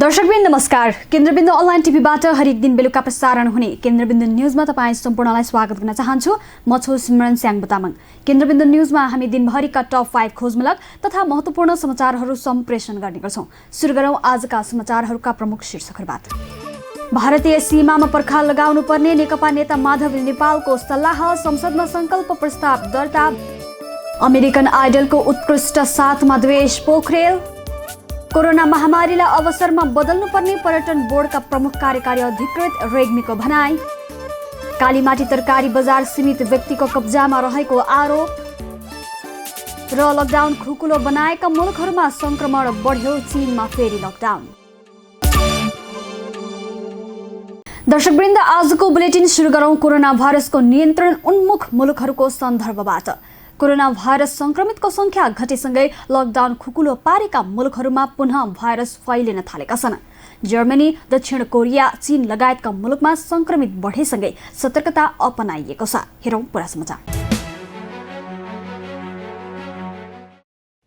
दर्शकवृन्द नमस्कार। केन्द्रबिन्दु अनलाइन टिभीबाट हरेक दिन बेलुका प्रसारण हुने केन्द्रबिन्दु न्यूजमा तपाईँ सम्पूर्णलाई स्वागत गर्न चाहन्छु। म छु सिमरन स्याङ बुतामङ। केन्द्रबिन्दु न्यूजमा हामी दिनभरिका टप 5 खोजमूलक तथा महत्त्वपूर्ण समाचारहरू सम्प्रेषण गर्ने गर्छौं। सुरु गरौं आजका समाचारहरूका प्रमुख शीर्षकहरूबाट। भारतीय सीमामा पर्खाल लगाउनु पर्ने नेकपा नेता माधव नेपालको सल्लाह, संसदमा संकल्प प्रस्ताव दर्ता। अमेरिकन आइडलको उत्कृष्ट साथमा द्वेष पोखरेल। कोरोना महामारीलाई अवसरमा बदल्नुपर्ने पर्यटन बोर्डका प्रमुख कार्यकारी अधिकृत रेग्मीको भनाई। कालीमाटी तरकारी बजार सीमित व्यक्तिको कब्जामा रहेको आरोप र लकडाउन खुकुलो बनाएका मुलुकहरूमा संक्रमण बढ्यो, चीनमा फेरि लकडाउन। दर्शकवृन्द, आजको बुलेटिन सुरु गरौं कोरोना भाइरसको नियन्त्रण उन्मुख मुलुकहरूको सन्दर्भबाट। कोरोना भाइरस संक्रमितको संख्या घटेसँगै लकडाउन खुकुलो पारेका मुलुकहरूमा पुनः भाइरस फैलिन थालेका छन्। जर्मनी, दक्षिण कोरिया, चीन लगायतका मुलुकमा संक्रमित बढेसँगै सतर्कता अपनाइएको छ। हेरौं पूरा समाचार।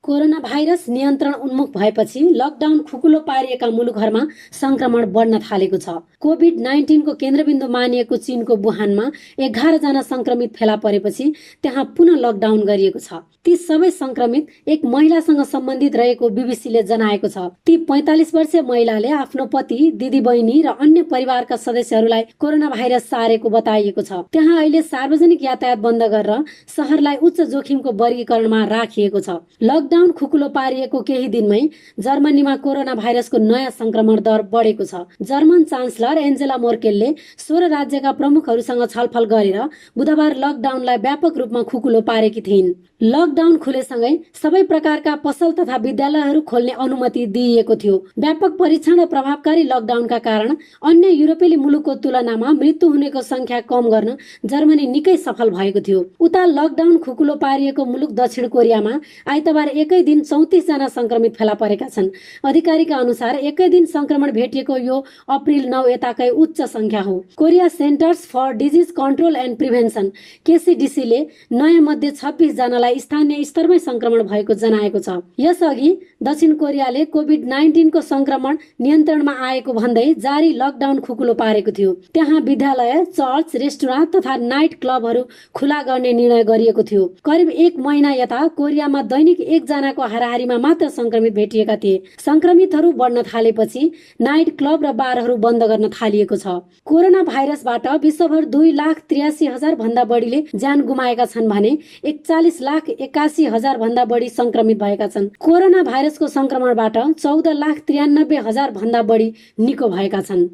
कोरोना भाइरस नियन्त्रण उन्मुख भएपछि लकडाउन खुकुलो पारिएका मुलुकहरूमा संक्रमण बढ्न थालेको छ। कोभिड-19 को केन्द्रबिन्दु मानिएको चीनको वुहानमा 11 जना संक्रमित फेला परेपछि त्यहाँ पुनः लकडाउन गरिएको छ। ती सबै संक्रमित एक महिलासँग सम्बन्धित रहेको बीबीसीले जनाएको छ। ती 45 वर्षीय महिलाले आफ्नो पति, दिदीबहिनी र अन्य परिवारका सदस्यहरूलाई कोरोना भाइरस सारेको बताइएको छ। त्यहाँ अहिले सार्वजनिक यातायात बन्द गरेर शहरलाई उच्च जोखिमको वर्गीकरणमा राखिएको छ। लकडाउन खुकुलो पारिएको केही दिनमै जर्मनीमा कोरोना भाइरसको नयाँ संक्रमण दर बढेको छ। जर्मन चान्सलर एन्जेला मोर्केलले 16 राज्यका प्रमुखहरूसँग छलफल गरेर बुधबार लकडाउनलाई व्यापक रूपमा खुकुलो पारेकी थिइन्। लकडाउन खुलेसँगै सबै प्रकारका पसल तथा विद्यालयहरू खोल्ने अनुमति दिइएको थियो। व्यापक परीक्षण र प्रभावकारी लकडाउनका कारण अन्य युरोपेली मुलुकको तुलनामा मृत्यु हुनेको संख्या कम गर्न जर्मनी निकै सफल भएको थियो। उता लकडाउन खुकुलो पारिएको मुलुक दक्षिण कोरियामा आइतबार एकै दिन 34 जना संक्रमित फेला परेका छन्। अधिकारीका अनुसार एकै दिन संक्रमण भेटिएको यो अप्रिल 9 यताकै उच्च संख्या हो। Korea centres for disease control and prevention केसीडीसीले नयाँ मध्ये 26 जनालाई स्थानीय स्तरमै संक्रमण भएको जनाएको छ। यसअघि दक्षिण कोरियाले कोभिड-19 को संक्रमण नियन्त्रणमा आएको भन्दै जारी लकडाउन खुकुलो पारेको थियो। त्यहाँ विद्यालय, चर्च, रेस्टुरेन्ट तथा नाइट क्लबहरू खुला गर्ने निर्णय गरिएको थियो। करिब 1 महिना यता कोरियामा दैनिक 1 जनाको हाराहारीमा मात्र संक्रमित भेटिएका थिए। संक्रमितहरू बढ्न थालेपछि नाइट क्लब र बारहरू बन्द गर्न थालिएको छ। कोरोना भाइरसबाट विश्वभर 2,83,000 भन्दा बढीले ज्यान गुमाएका छन् भने 41,81,000 भन्दा बढी संक्रमित भएका छन्। कोरोना भाइरसको संक्रमणबाट 14,93,000 भन्दा बढी निको भएका छन्।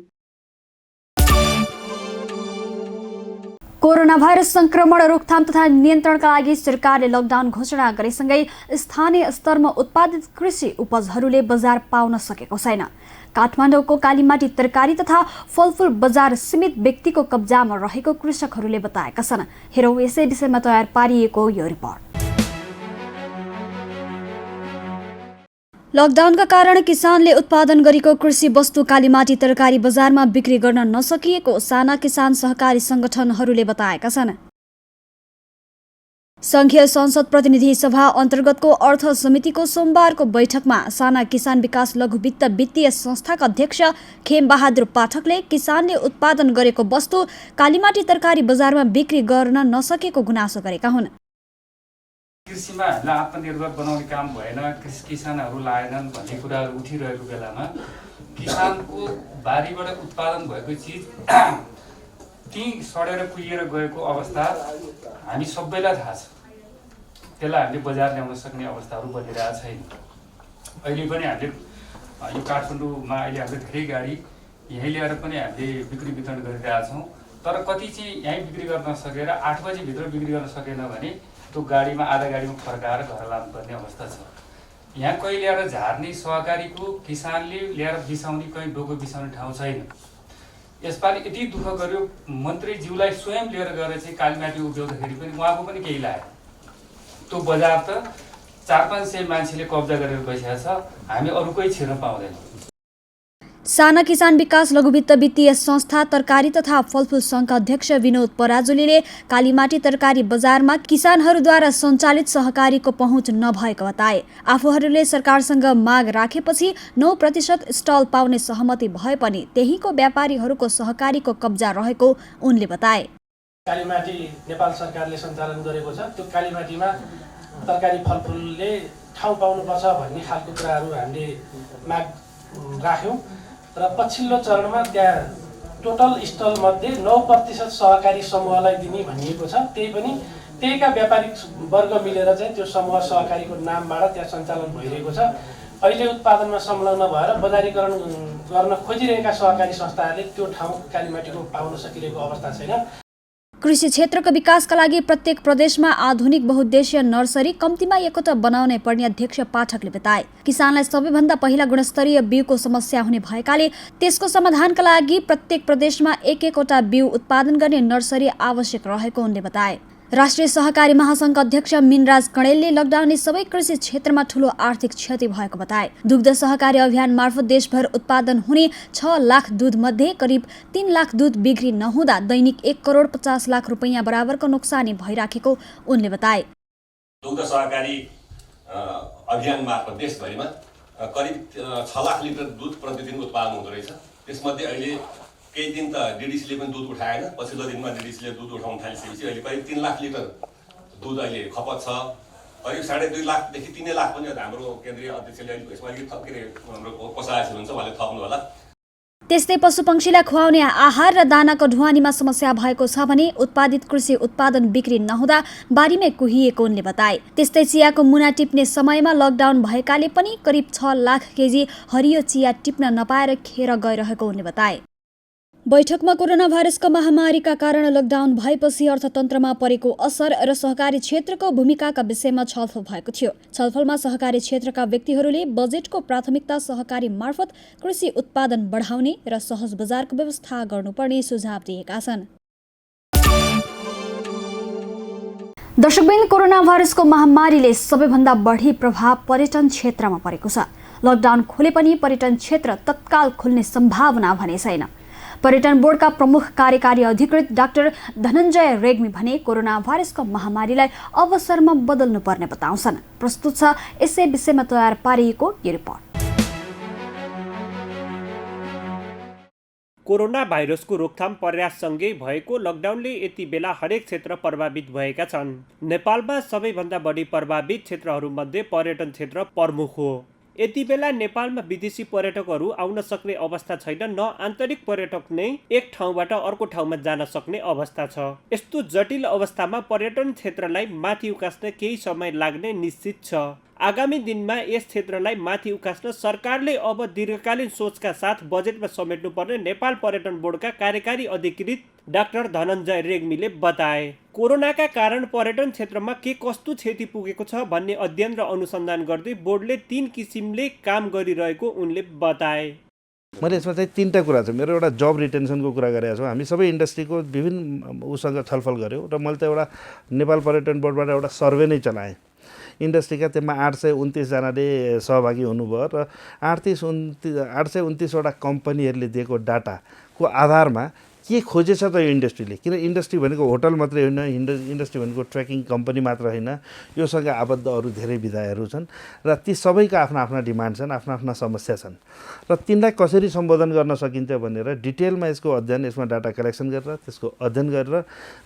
कोरोना भाइरस संक्रमण रोकथाम तथा नियन्त्रणका लागि सरकारले लकडाउन घोषणा गरेसँगै स्थानीय स्तरमा उत्पादित कृषि उपजहरूले बजार पाउन सकेको छैन। काठमाडौँको कालीमाटी तरकारी तथा फलफूल बजार सीमित व्यक्तिको कब्जामा रहेको कृषकहरूले बताएका छन्। हेरौं यसै विषयमा तयार पारिएको यो रिपोर्ट। लकडाउनका कारण किसानले उत्पादन गरेको कृषि वस्तु कालीमाटी तरकारी बजारमा बिक्री गर्न नसकिएको साना किसान सहकारी संगठनहरूले बताएका छन्। संघीय संसद प्रतिनिधि सभा अन्तर्गतको अर्थ समितिको सोमबारको बैठकमा साना किसान विकास लघुवित्त वित्तीय संस्थाका अध्यक्ष खेमबहादुर पाठकले किसानले उत्पादन गरेको वस्तु कालीमाटी तरकारी बजारमा बिक्री गर्न नसकेको गुनासो गरेका हुन्। कृषिमा हामीलाई आत्मनिर्भर बनाउने काम भएन, किसानहरू लाएनन् भन्ने कुराहरू उठिरहेको बेलामा किसानको बारीबाट उत्पादन भएको चिज ती सडेर कुहिएर गएको अवस्था हामी सबैलाई थाहा छ। त्यसलाई हामीले बजार ल्याउन सक्ने अवस्थाहरू बनिरहेको छैन। अहिले पनि हामीले यो काठमाडौँमा अहिले हामीले धेरै गाडी यहीँ ल्याएर पनि हामीले बिक्री वितरण गरिरहेका छौँ। तर कति चाहिँ यहीँ बिक्री गर्न सकेर 8 बजीभित्र बिक्री गर्न सकेन भने त्यो गाडीमा आधा गाडीमा फर्काएर घर लानुपर्ने अवस्था छ। यहाँ कहीँ ल्याएर झार्ने सहकारीको किसानले ल्याएर बिसाउने कहीँ डोको बिसाउने ठाउँ छैन। यसपालि यति दुःख गर्यो, मन्त्रीज्यूलाई स्वयं लिएर गएर चाहिँ कालीमाटी उभ्याउँदाखेरि पनि उहाँको पनि केही लाग्यो। त्यो बजार त 400-500 मान्छेले कब्जा गरेर बसेको छ, हामी अरू कोही छिर्न पाउँदैनौँ। साना किसान विकास लघुवित्त वित्तीय संस्था तरकारी तथा फलफुल सङ्घका अध्यक्ष विनोद पराजुलीले कालीमाटी तरकारी बजारमा किसानहरूद्वारा सञ्चालित सहकारीको पहुँच नभएको बताए। आफूहरूले सरकारसँग माग राखेपछि 9% स्टल पाउने सहमति भए पनि त्यहीको व्यापारीहरूको सहकारीको कब्जा रहेको उनले बताए। कालीमाटी नेपाल सरकारले सञ्चालन गरेको छ, त्यो कालीमाटीमा तरकारी फलफुलले ठाउँ पाउनुपर्छ भन्ने खालको कुराहरू हामीले माग राख्यौँ र पछिल्लो चरणमा त्यहाँ टोटल स्टलमध्ये 9% सहकारी समूहलाई दिने भनिएको छ। त्यही पनि त्यहीका व्यापारिक वर्ग मिलेर चाहिँ त्यो समूह सहकारीको नामबाट त्यहाँ सञ्चालन भइरहेको छ। अहिले उत्पादनमा संलग्न भएर बजारीकरण गर्न खोजिरहेका सहकारी संस्थाहरूले त्यो ठाउँ कालीमाटीको पाउन सकिरहेको अवस्था छैन। कृषि क्षेत्रको विकासका लागि प्रत्येक प्रदेशमा आधुनिक बहुद्देश्य नर्सरी कम्तीमा एकवटा बनाउनै पर्ने अध्यक्ष पाठकले बताए। किसानलाई सबैभन्दा पहिला गुणस्तरीय बिउको समस्या हुने भएकाले त्यसको समाधानका लागि प्रत्येक प्रदेशमा एकवटा बिउ उत्पादन गर्ने नर्सरी आवश्यक रहेको उनले बताए। राष्ट्रिय सहकारी महासङ्घका अध्यक्ष मिनराज कणेलले लकडाउनले सबै कृषि क्षेत्रमा ठूलो आर्थिक क्षति भएको बताए। दुग्ध सहकारी अभियान मार्फत देशभर उत्पादन हुने 6 लाख दूध मध्ये करिब 3 लाख दूध बिक्री नहुँदा दैनिक 1 करोड 50 लाख रुपैयाँ बराबरको नोक्सानी भइराखेको उनले बताए। दुग्ध सहकारी अभियान मार्फत देशभरिमा करिब 6 लाख लिटर दूध प्रतिदिन उत्पादन हुँदो रहेछ। त्यसमध्ये अहिले केही दिन त डिडिसीले पनि दुध उठाएन, पछिल्लो दिनमा डिडिसीले दुध उठाउन थालिसकेपछि अहिले करिब 3 लाख लिटर दुध अहिले खपत छ। करिब 2.5 लाखदेखि 3 लाख पनि हाम्रो केन्द्रीय अध्यक्षले यसमा अलिकति हाम्रो कोषाध्यक्ष हुनुहुन्छ उहाँले थप्नु होला। त्यस्तै पशुपक्षीलाई खुवाउने आहार र दानाको ढुवानीमा समस्या भएको छ भने उत्पादित कृषि उत्पादन बिक्री नहुँदा बारीमै कुहिएको उनले बताए। त्यस्तै चियाको मुना टिप्ने समयमा लकडाउन भएकाले पनि करिब 6 लाख केजी हरियो चिया टिप्न नपाएर खेर गइरहेको उनले बताए। बैठकमा कोरोना भाइरसको महामारीका कारण लकडाउन भएपछि अर्थतन्त्रमा परेको असर र सहकारी क्षेत्रको भूमिकाका विषयमा छलफल भएको थियो। छलफलमा सहकारी क्षेत्रका व्यक्तिहरूले बजेटको प्राथमिकता सहकारी मार्फत कृषि उत्पादन बढाउने र सहज बजारको व्यवस्था गर्नुपर्ने सुझाव दिएका छन्। दर्शकवृन्द, कोरोना भाइरसको महामारीले सबैभन्दा बढी प्रभाव पर्यटन क्षेत्रमा परेको छ। लकडाउन खोले पनि पर्यटन क्षेत्र तत्काल खुल्ने सम्भावना भने छैन। पर्यटन बोर्डका प्रमुख कार्यकारी अधिकृत डाक्टर धनञ्जय रेग्मी भने कोरोना भाइरसको महामारीलाई अवसरमा बदल्नु पर्ने बताउँछन्। प्रस्तुत छ यसै विषयमा तयार पारिएको यो रिपोर्ट। कोरोना भाइरसको रोकथाम प्रयाससँगै भएको लकडाउनले यति बेला हरेक क्षेत्र प्रभावित भएका छन्। नेपालमा सबैभन्दा बढी प्रभावित क्षेत्रहरूमध्ये पर्यटन क्षेत्र प्रमुख हो। यति बेला नेपालमा विदेशी पर्यटकहरू आउन सक्ने अवस्था छैन, न आन्तरिक पर्यटक नै एक ठाउँबाट अर्को ठाउँमा जान सक्ने अवस्था छ। यस्तो जटिल अवस्थामा पर्यटन क्षेत्रलाई माथि उकास्न केही समय लाग्ने निश्चित छ। आगामी दिनमा यस क्षेत्रलाई माथि उकास्न सरकारले अब दीर्घकालीन सोचका साथ बजेटमा समेट्नुपर्ने नेपाल पर्यटन बोर्डका कार्यकारी अधिकृत डाक्टर धनञ्जय रेग्मीले बताए। कोरोनाका कारण पर्यटन क्षेत्रमा के कस्तो क्षति पुगेको छ भन्ने अध्ययन र अनुसन्धान गर्दै बोर्डले 3 किसिमले काम गरिरहेको उनले बताए। मैले यसमा चाहिँ 3टा कुरा छ। मेरो एउटा जब रिटेन्सनको कुरा गरेको छु। हामी सबै इन्डस्ट्रीको विभिन्न उसँग छलफल गऱ्यौँ र मैले त एउटा नेपाल पर्यटन बोर्डबाट एउटा सर्वे नै चलाएँ। इन्डस्ट्रीका त्यसमा 829 जनाले सहभागी हुनुभयो र 829वटा कम्पनीहरूले दिएको डाटाको आधारमा के खोजेछ त यो इन्डस्ट्रीले। किन इन्डस्ट्री भनेको होटल मात्रै होइन, इन्डस्ट्री भनेको ट्रेकिङ कम्पनी मात्र होइन, योसँग आबद्ध अरू धेरै विधायहरू छन् र ती सबैका आफ्ना आफ्ना डिमान्ड छन्, आफ्ना आफ्ना समस्या छन् र तिनलाई कसरी सम्बोधन गर्न सकिन्छ भनेर डिटेलमा यसको अध्ययन, यसमा डाटा कलेक्सन गरेर त्यसको अध्ययन गरेर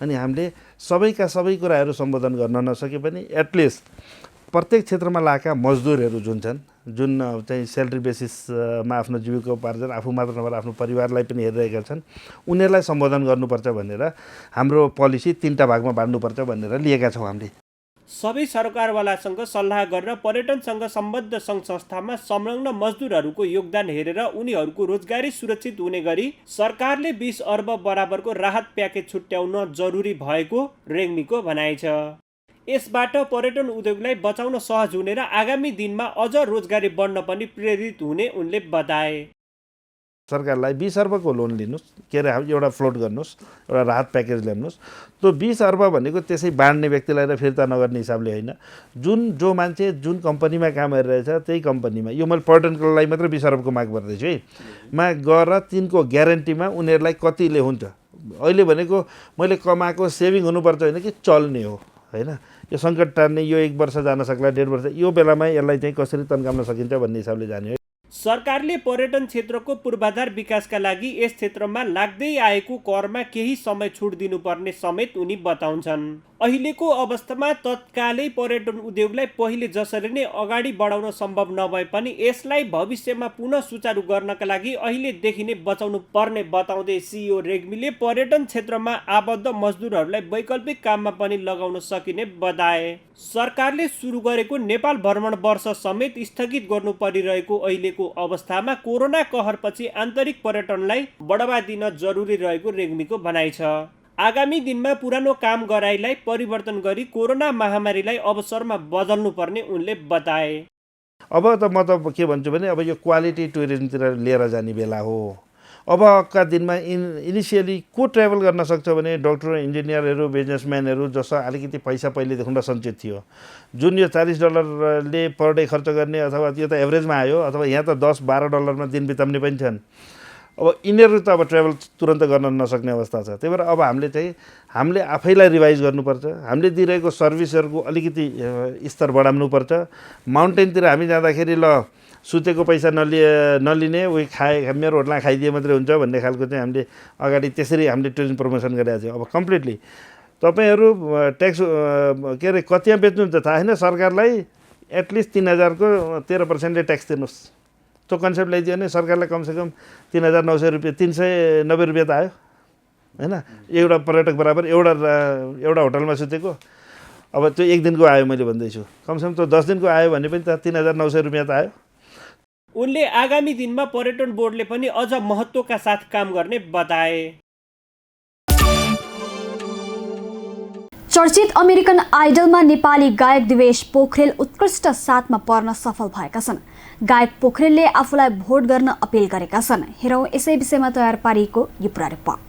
अनि हामीले सबैका सबै कुराहरू सम्बोधन गर्न नसके पनि एटलिस्ट प्रत्येक क्षेत्रमा लागेका मजदुरहरू जुन चाहिँ स्यालेरी बेसिसमा आफ्नो जीविकोपार्जन आफू मात्र नभएर आफ्नो परिवारलाई पनि हेरिरहेका छन्, उनीहरूलाई सम्बोधन गर्नुपर्छ भनेर हाम्रो पोलिसी 3टा भागमा बाँड्नुपर्छ भनेर लिएका छौँ हामीले। सबै सरकारवालासँग सल्लाह गरेर पर्यटनसँग सम्बद्ध सङ्घ संस्थामा संलग्न मजदुरहरूको योगदान हेरेर उनीहरूको रोजगारी सुरक्षित हुने गरी सरकारले 20 अर्ब बराबरको राहत प्याकेज छुट्याउन जरुरी भएको रेग्मीको भनाइ छ। यसबाट पर्यटन उद्योगलाई बचाउन सहज हुने र आगामी दिनमा अझ रोजगारी बढ्न पनि प्रेरित हुने उनले बताए। सरकारलाई 20 अर्बको लोन लिनुहोस्, के अरे एउटा फ्लोट गर्नुहोस्, एउटा राहत प्याकेज ल्याउनुहोस्। त्यो 20 अर्ब भनेको त्यसै बाँड्ने व्यक्तिलाई र फिर्ता नगर्ने हिसाबले होइन, जो मान्छे जुन कम्पनीमा काम गरिरहेछ त्यही कम्पनीमा, यो मैले पर्यटनकोलाई मात्रै 20 अर्बको माग गर्दैछु है, मा गएर तिनको ग्यारेन्टीमा उनीहरूलाई कतिले हुन्छ। अहिले भनेको मैले कमाएको सेभिङ हुनुपर्छ होइन कि चल्ने हो होइन, यो सङ्कट टार्ने, यो 1 वर्ष जान सक्ला, 1.5 वर्ष, यो बेलामा यसलाई चाहिँ कसरी तन्काउन सकिन्छ भन्ने हिसाबले जाने हो। सरकारले पर्यटन क्षेत्रको पूर्वाधार विकासका लागि यस क्षेत्रमा लाग्दै आएको करमा केही समय छुट दिनुपर्ने समेत उनी बताउँछन्। अहिलेको अवस्थामा तत्कालै पर्यटन उद्योगलाई पहिले जसरी नै अगाडि बढाउन सम्भव नभए पनि यसलाई भविष्यमा पुनः सुचारू गर्नका लागि अहिलेदेखि नै बचाउनु पर्ने बताउँदै सिइओ रेग्मीले पर्यटन क्षेत्रमा आबद्ध मजदुरहरूलाई वैकल्पिक काममा पनि लगाउन सकिने बताए। सरकारले सुरु गरेको नेपाल भ्रमण वर्ष समेत स्थगित गर्नु परिरहेको अहिलेको अवस्थामा कोरोना कहरपछि आन्तरिक पर्यटनलाई बढावा दिन जरुरी रहेको रेग्मीको भनाइ छ। आगामी दिनमा पुरानो काम गराइलाई परिवर्तन गरी कोरोना महामारीलाई अवसरमा बदल्नुपर्ने उनले बताए। अब त म त के भन्छु भने अब यो क्वालिटी टुरिज्मतिर लिएर जाने बेला हो। अबका दिनमा इनिसियली को ट्राभल गर्न सक्छ भने डक्टर, इन्जिनियरहरू, बिजनेसम्यानहरू जसो अलिकति पैसा पहिलेदेखि सञ्चित थियो, जुन यो $40ले पर डे खर्च गर्ने, अथवा त्यो त एभरेजमा आयो, अथवा यहाँ त $10-12 दिन बिताउने पनि छन्। अब यिनीहरू त अब ट्राभल तुरन्त गर्न नसक्ने अवस्था छ। त्यही भएर अब हामीले आफैलाई रिभाइज गर्नुपर्छ, हामीले दिइरहेको सर्भिसहरूको अलिकति स्तर बढाउनुपर्छ। माउन्टेनतिर हामी जाँदाखेरि ल सुतेको पैसा नलिने, उही मेरो होटलमा खाइदिए मात्रै हुन्छ भन्ने खालको चाहिँ हामीले अगाडि त्यसरी हामीले टुरिज्म प्रमोसन गरिरहेको थियो। अब कम्प्लिटली तपाईँहरू ट्याक्स के अरे कतिमा बेच्नुहुन्छ थाहा छैन, सरकारलाई एटलिस्ट 3000 को 13% ट्याक्स दिनुहोस्। त्यो कन्सेप्ट ल्याइदियो भने सरकारलाई कमसेकम 3900 रुपियाँ, 390 रुपियाँ त आयो होइन, एउटा पर्यटक बराबर एउटा होटलमा सुतेको। अब त्यो 1 दिनको आयो, मैले भन्दैछु कमसेकम त्यो 10 दिनको आयो भने पनि त 3900 रुपियाँ त आयो। उनले आगामी दिनमा पर्यटन बोर्डले पनि अझ महत्त्वका साथ काम गर्ने बताए। चर्चित अमेरिकन आइडलमा नेपाली गायक दिवेश पोखरेल उत्कृष्ट 7मा पर्न सफल भएका छन्। गायक पोखरेलले आफूलाई भोट गर्न अपिल गरेका छन्। हेरौँ यसै विषयमा तयार पारिएको यो पुरा रिपोर्ट।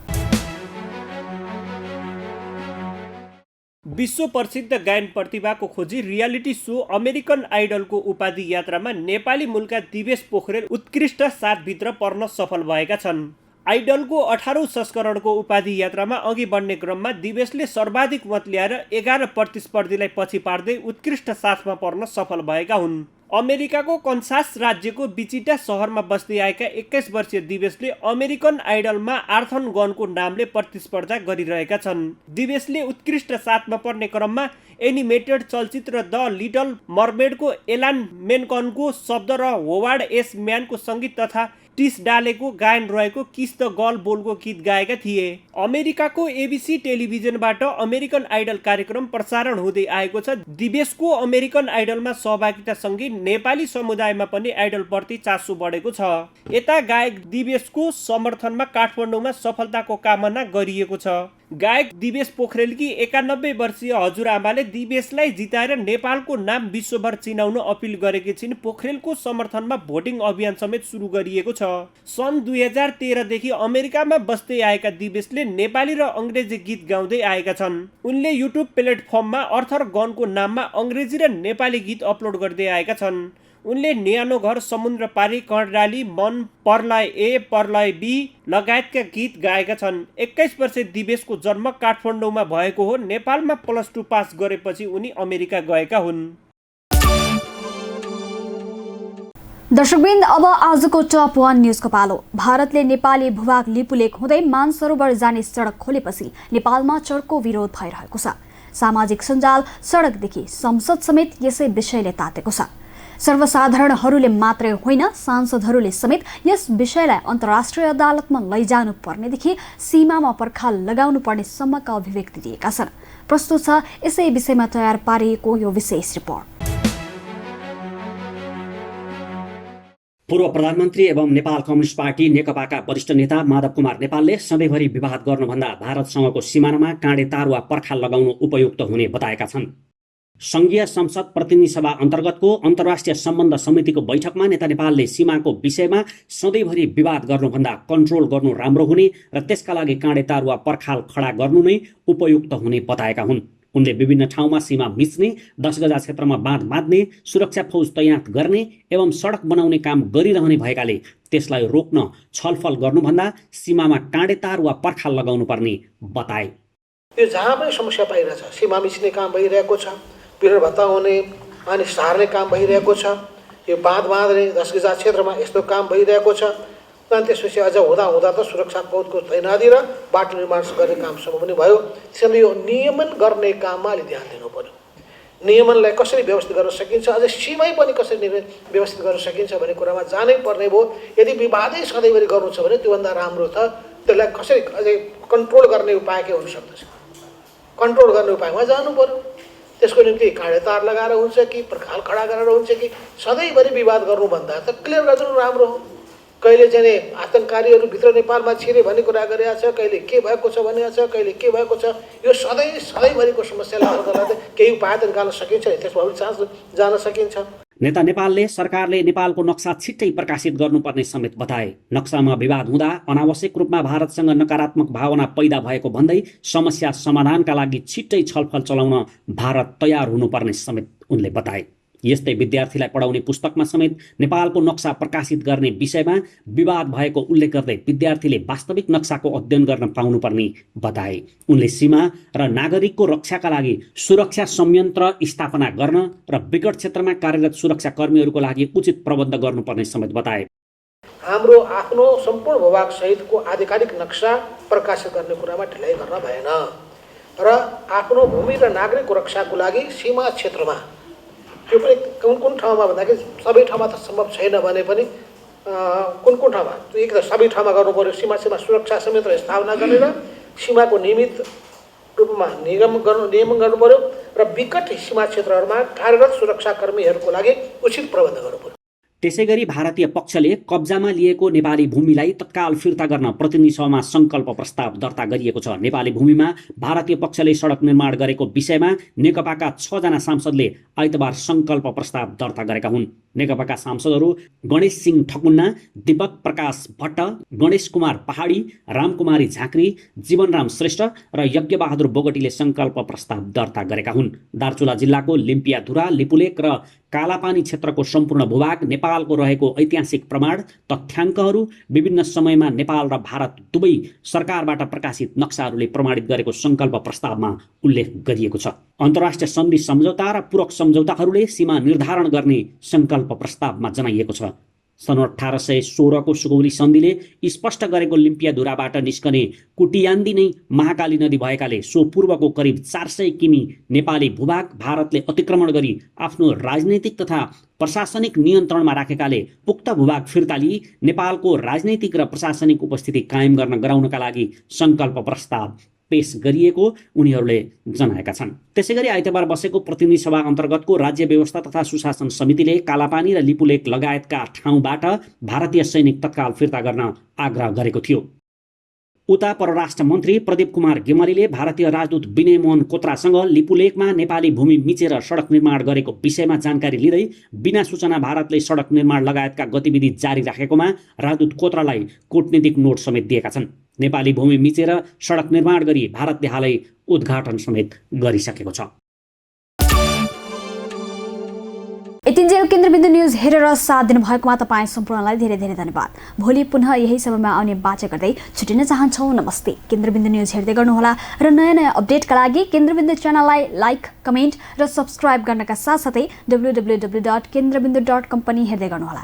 विश्व प्रसिद्ध गायन प्रतिभाको खोजी रियालिटी सो अमेरिकन आइडलको उपाधि यात्रामा नेपाली मूलका दिवेश पोखरेल उत्कृष्ट 7 भित्र पर्न सफल भएका छन्। आइडलको 18औं संस्करणको उपाधि यात्रामा अघि बढ्ने क्रममा दिवेशले सर्वाधिक मत ल्याएर 11 प्रतिस्पर्धीलाई पछि पार्दै उत्कृष्ट 7मा पर्न सफल भएका हुन्। अमेरिकाको कन्सास राज्यको विचिटा सहरमा बस्दै आएका 21 वर्षीय दिवेशले अमेरिकन आइडलमा आर्थन गनको नामले प्रतिस्पर्धा गरिरहेका छन्। दिवेशले उत्कृष्ट 7मा पर्ने क्रममा एनिमेटेड चलचित्र द लिटल मर्मेडको एलान मेन्कनको शब्द र होवार्ड एस म्यानको सङ्गीत तथा टिस डालेको गायन रहेको किस द गर्ल बोलको गीत गाएका थिए। अमेरिकाको एबीसी टेलिभिजनबाट अमेरिकन आइडल कार्यक्रम प्रसारण हुँदै आएको छ। दिवेशको अमेरिकन आइडलमा सहभागितासँगै नेपाली समुदायमा पनि आइडलप्रति चासो बढेको छ। यता गायक दिवेशको समर्थनमा काठमाडौँमा सफलताको कामना गरिएको छ। गायक दिवेश पोखरेलकी 91 वर्षीय हजुरआमाले दिवेशलाई जिताएर नेपालको नाम विश्वभर चिनाउन अपिल गरेकी छिन्। पोखरेलको समर्थनमा भोटिङ अभियान समेत सुरु गरिएको छ। सन् 2013 देखि अमेरिकामा बस्दै आएका दिवेशले नेपाली र अङ्ग्रेजी गीत गाउँदै आएका छन्। उनले युट्युब प्लेटफर्ममा अर्थर गनको नाममा अङ्ग्रेजी र नेपाली गीत अपलोड गर्दै आएका छन्। उनले न्यानो घर, समुद्र पारी, कर्णाली, मन, पर्लय ए, पर्लय बी लगायतका गीत गाएका छन्। 21 वर्षीय दिवेशको जन्म काठमाडौँमा भएको हो। नेपालमा +2 पास गरेपछि उनी अमेरिका गएका हुन्। दर्शकवृन्द, अब आजको टप 1 न्यूजको पालो। भारतले नेपाली भूभाग लिपुलेक हुँदै मानसरोवर जाने सडक खोलेपछि नेपालमा चर्को विरोध भइरहेको छ। सामाजिक सञ्जाल, सडकदेखि संसद समेत यसै विषयले तातेको छ। सर्वसाधारणहरूले मात्रै होइन, सांसदहरूले समेत यस विषयलाई अन्तर्राष्ट्रिय अदालतमा लैजानु पर्नेदेखि सीमामा पर्खाल लगाउनु पर्ने सम्मका अभिव्यक्ति दिएका छन्। प्रस्तुत छ यसै विषयमा तयार पारिएको यो विशेष रिपोर्ट। पूर्व प्रधानमन्त्री एवं नेपाल कम्युनिस्ट पार्टी नेकपाका वरिष्ठ नेता माधव कुमार नेपालले सधैँभरि विवाद गर्नुभन्दा भारतसँगको सिमानामा काँडे तार वा पर्खाल लगाउनु उपयुक्त हुने बताएका छन्। संघीय संसद प्रतिनिधि सभा अन्तर्गतको अन्तर्राष्ट्रिय सम्बन्ध समितिको बैठकमा नेता नेपालले सीमाको विषयमा सधैँभरि विवाद गर्नुभन्दा कन्ट्रोल गर्नु राम्रो हुने र त्यसका लागि काँडेतार वा पर्खाल खडा गर्नु नै उपयुक्त हुने बताएका हुन्। उनले विभिन्न ठाउँमा सीमा मिच्ने, 10 गजा क्षेत्रमा बाँध बाँध्ने, सुरक्षा फौज तैनात गर्ने एवं सडक बनाउने काम गरिरहने भएकाले त्यसलाई रोक्न छलफल गर्नुभन्दा सीमामा काँडेतार वा पर्खाल लगाउनु पर्ने बताए। यो जहाँ पनि समस्या पाइरहेछ, सीमा मिच्ने काम भइरहेको छ, पिलर भत्काउने अनि सार्ने काम भइरहेको छ, यो बाँध बाँध्ने 10 गजा क्षेत्रमा यस्तो काम भइरहेको छ। अनि त्यसपछि अझ हुँदा त सुरक्षा फौजको तैनाती र बाटो निर्माण गर्ने कामसम्म पनि भयो। त्यसैले यो नियमन गर्ने काममा अलि ध्यान दिनु पर्यो। नियमनलाई कसरी व्यवस्थित गर्न सकिन्छ, अझै सीमै पनि कसरी व्यवस्थित गर्न सकिन्छ भन्ने कुरामा जानै पर्ने भयो। यदि विवादै सधैँभरि गर्नु छ भने त्योभन्दा राम्रो त त्यसलाई कसरी अझै कन्ट्रोल गर्ने उपाय के हुन सक्दछ, कन्ट्रोल गर्ने उपायमा जानु पर्यो। त्यसको निम्ति काँडेतार लगाएर हुन्छ कि पर्खाल खडा गरेर हुन्छ कि सधैँभरि विवाद गर्नुभन्दा त क्लियर गरिदिनु राम्रो हो। कहिले चाहिँ आतङ्ककारीहरू भित्र नेपालमा छिरे भन्ने कुरा गरिरहेको छ, कहिले के भएको छ भनेको छ, कहिले के भएको छ। यो सधैँभरिको समस्यालाई हल गर्न केही उपाय त निकाल्न सकिन्छ, त्यसमा चान्स जान सकिन्छ। नेता नेपालले सरकारले नेपालको नक्सा छिट्टै प्रकाशित गर्नुपर्ने समेत बताए। नक्सामा विवाद हुँदा अनावश्यक रूपमा भारतसँग नकारात्मक भावना पैदा भएको भन्दै समस्या समाधानका लागि छिट्टै छलफल चलाउन भारत तयार हुनुपर्ने समेत उनले बताए। यस्तै विद्यार्थीलाई पढाउने पुस्तकमा समेत नेपालको नक्सा प्रकाशित गर्ने विषयमा विवाद भएको उल्लेख गर्दै विद्यार्थीले वास्तविक नक्साको अध्ययन गर्न पाउनुपर्ने बताए। उनले सीमा र नागरिकको रक्षाका लागि सुरक्षा संयन्त्र स्थापना गर्न र विकट क्षेत्रमा कार्यरत सुरक्षाकर्मीहरूको लागि उचित प्रबन्ध गर्नुपर्ने समेत बताए। हाम्रो आफ्नो सम्पूर्ण भूभाग सहितको आधिकारिक नक्सा प्रकाशित गर्ने कुरामा ढिलाइ गर्न भएन र आफ्नो भूमि र नागरिकको रक्षाको लागि सीमा क्षेत्रमा त्यो पनि कुन ठाउँमा भन्दाखेरि सबै ठाउँमा त सम्भव छैन भने पनि कुन ठाउँमा एक त सबै ठाउँमा गर्नु पर्यो। सीमा सुरक्षा संयन्त्र स्थापना गरेर सीमाको नियमित रूपमा नियमन गर्नु पर्यो र विकट सीमा क्षेत्रहरूमा कार्यरत सुरक्षाकर्मीहरूको लागि उचित प्रबन्ध गर्नु पर्यो। त्यसैगरी भारतीय पक्षले कब्जामा लिएको नेपाली भूमिलाई तत्काल फिर्ता गर्न प्रतिनिधि सभामा संकल्प प्रस्ताव दर्ता गरिएको छ। नेपाली भूमिमा भारतीय पक्षले सडक निर्माण गरेको विषयमा नेकपाका 6 जना सांसदले आइतबार संकल्प प्रस्ताव दर्ता गरेका हुन्। नेकपाका सांसदहरू गणेश सिंह ठकुन्ना, दीपक प्रकाश भट्ट, गणेश कुमार पहाडी, रामकुमारी झाँक्री, जीवनराम श्रेष्ठ र यज्ञबहादुर बोगटीले संकल्प प्रस्ताव दर्ता गरेका हुन्। दार्चुला जिल्लाको लिम्पियाधुरा, लिपुलेक र कालापानी क्षेत्रको सम्पूर्ण भूभाग नेपालको रहेको ऐतिहासिक प्रमाण, तथ्याङ्कहरू विभिन्न समयमा नेपाल र भारत दुवै सरकारबाट प्रकाशित नक्साहरूले प्रमाणित गरेको संकल्प प्रस्तावमा उल्लेख गरिएको छ। अन्तर्राष्ट्रिय सन्धि सम्झौता र पूरक सम्झौताहरूले सीमा निर्धारण गर्ने संकल्प प्रस्तावमा जनाइएको छ। सन् 1816 को सुगौली सन्धिले स्पष्ट गरेको लिम्पियाधुराबाट निस्कने कुटियान्दी नै महाकाली नदी भएकाले सो पूर्वको करिब 400 किमी नेपाली भूभाग भारतले अतिक्रमण गरी आफ्नो राजनैतिक तथा प्रशासनिक नियन्त्रणमा राखेकाले उक्त भूभाग फिर्ता लिई नेपालको राजनैतिक र प्रशासनिक उपस्थिति कायम गर्न गराउनका लागि संकल्प प्रस्ताव पेश गरिएको उनीहरूले जनाएका छन्। त्यसैगरी आइतबार बसेको प्रतिनिधि सभा अन्तर्गतको राज्य व्यवस्था तथा सुशासन समितिले कालापानी र लिपुलेक लगायतका ठाउँबाट भारतीय सैनिक तत्काल फिर्ता गर्न आग्रह गरेको थियो। उता परराष्ट्र मन्त्री प्रदीप कुमार गेमलीले भारतीय राजदूत विनय मोहन कोत्रासँग लिपुलेकमा नेपाली भूमि मिचेर सडक निर्माण गरेको विषयमा जानकारी लिँदै बिना सूचना भारतले सडक निर्माण लगायतका गतिविधि जारी राखेकोमा राजदूत कोत्रालाई कूटनीतिक नोट समेत दिएका छन्। नेपाली भूमि मिचेर सडक निर्माण गरी भारतले हालै उद्घाटन समेत गरिसकेको छ। यतिन्जेल केन्द्रबिन्दु न्यूज हेरेर साथ दिनुभएकोमा तपाईँ सम्पूर्णलाई धेरै धेरै धन्यवाद। भोलि पुनः यही समयमा आउने बाचा गर्दै छुटिन चाहन्छौँ। नमस्ते। केन्द्रबिन्दु न्यूज हेर्दै गर्नुहोला र नयाँ अपडेटका लागि केन्द्रबिन्दु च्यानललाई लाइक, कमेन्ट र सब्स्क्राइब गर्नका साथसाथै www.kendrabindu.com पनि हेर्दै गर्नुहोला।